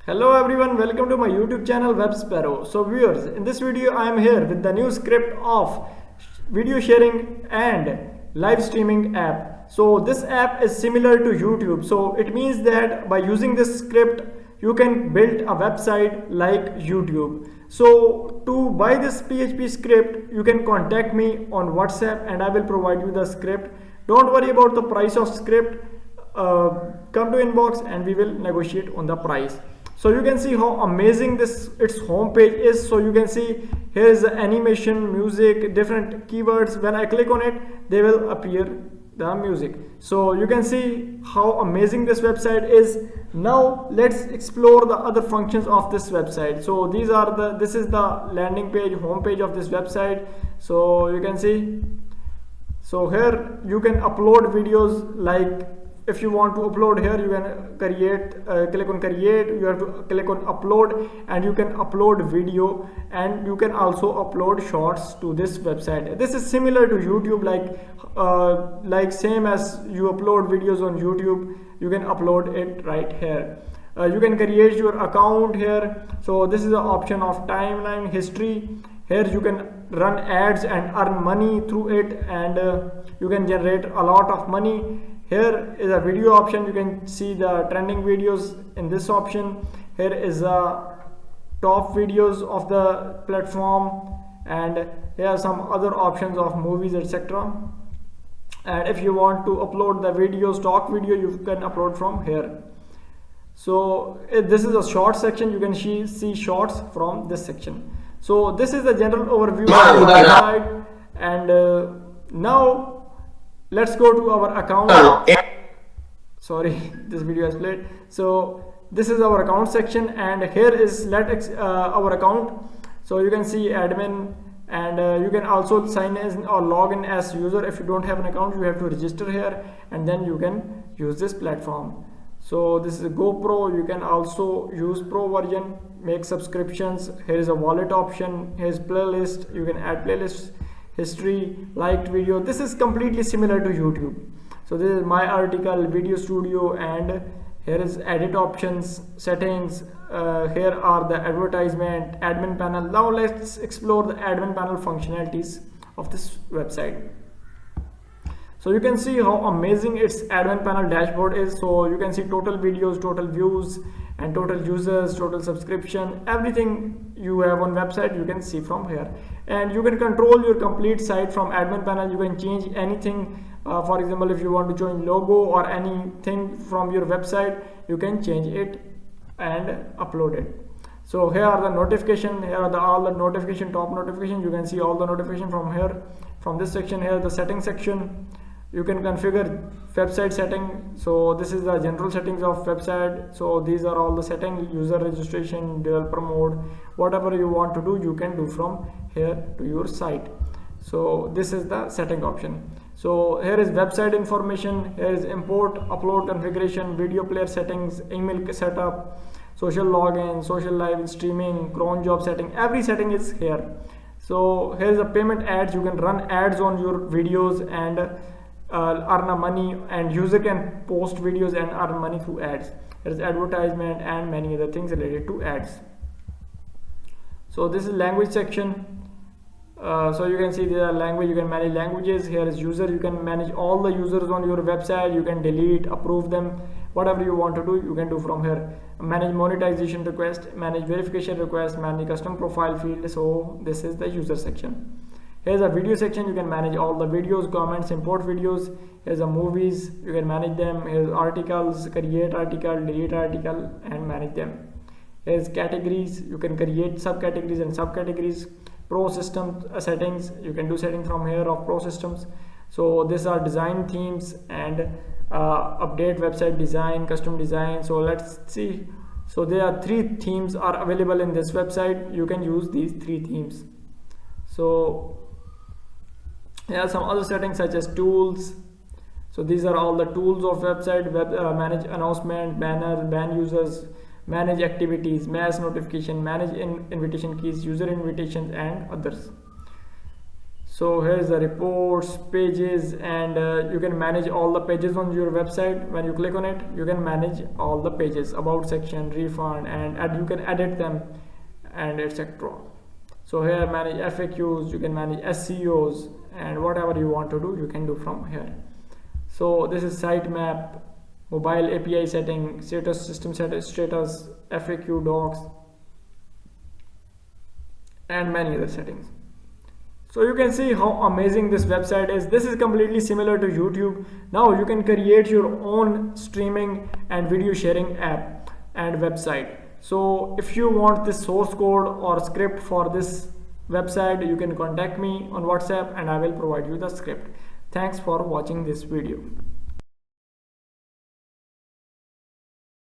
Hello everyone, welcome to my YouTube channel Web Sparrow. So viewers, in this video I am here with the new script of video sharing and live streaming app. So this app is similar to YouTube. So it means that by using this script you can build a website like YouTube. So to buy this PHP script you can contact me on WhatsApp and I will provide you the script. Don't worry about the price of script. Come to inbox and we will negotiate on the price. So you can see how amazing its homepage is. So you can see here is the animation, music, different keywords. When I click on it, they will appear the music. So you can see how amazing this website is. Now let's explore the other functions of this website. So this is the landing page, home page of this website. So you can see. So here you can upload videos. Like if you want to upload, here you can click on create, you have to click on upload and you can upload video, and you can also upload shorts to this website. This is similar to YouTube, like same as you upload videos on YouTube, you can upload it right here. You can create your account here. So this is the option of timeline history. Here you can run ads and earn money through it, and you can generate a lot of money. Here is a video option. You can see the trending videos in this option. Here is the top videos of the platform, and here are some other options of movies, etc. And if you want to upload the video, stock video, you can upload from here. So this is a short section. You can see shorts from this section. So this is the general overview of the website, and now let's go to our account. Sorry, this video has played. So this is our account section, and here is our account. So you can see admin, and you can also sign in or log in as user. If you don't have an account, you have to register here, and then you can use this platform. So this is a GoPro. You can also use Pro version, make subscriptions. Here is a wallet option. Here's playlist. You can add playlists, history, liked video. This is completely similar to YouTube. So this is my article, video studio, and here is edit options, settings. Here are the advertisement, admin panel. Now let's explore the admin panel functionalities of this website. So you can see how amazing its admin panel dashboard is. So you can see total videos, total views, and total users, total subscription. Everything you have on website you can see from here, and you can control your complete site from admin panel. You can change anything. For example, if you want to change logo or anything from your website, you can change it and upload it. So here are the notification. Here are all the notification, top notification. You can see all the notification from here, from this section. Here the setting section. You can configure website setting. So this is the general settings of website. So these are all the settings: user registration, developer mode, whatever you want to do, you can do from here to your site. So this is the setting option. So here is website information. Here is import, upload configuration, video player settings, email setup, social login, social live streaming, cron job setting. Every setting is here. So here is the payment ads. You can run ads on your videos and earn money, and user can post videos and earn money through ads. There is advertisement and many other things related to ads. So this is language section. So you can see the language. You can manage languages. Here is user. You can manage all the users on your website. You can delete, approve them, whatever you want to do, you can do from here. Manage monetization request, manage verification request, manage custom profile field. So this is the user section. Here's a video section. You can manage all the videos, comments, import videos. Here's a movies. You can manage them. Here's articles, create article, delete article, and manage them. Here's categories. You can create subcategories and subcategories. Pro system settings. You can do settings from here of pro systems. So these are design themes and update website design, custom design. So let's see. So there are 3 themes are available in this website. You can use these 3 themes. So there are some other settings such as tools. So these are all the tools of website. Manage announcement, banner, ban users, manage activities, mass notification, manage invitation keys, user invitations, and others. So here's the reports, pages, and you can manage all the pages on your website. When you click on it, you can manage all the pages, about section, refund, and you can edit them and etc. So here manage FAQs, you can manage SEOs, and whatever you want to do you can do from here. So this is sitemap, mobile API setting, status, system status, FAQ docs, and many other settings. So you can see how amazing this website is. This is completely similar to YouTube. Now you can create your own streaming and video sharing app and website. So if you want this source code or script for this website, you can contact me on WhatsApp and I will provide you the script. Thanks for watching this video.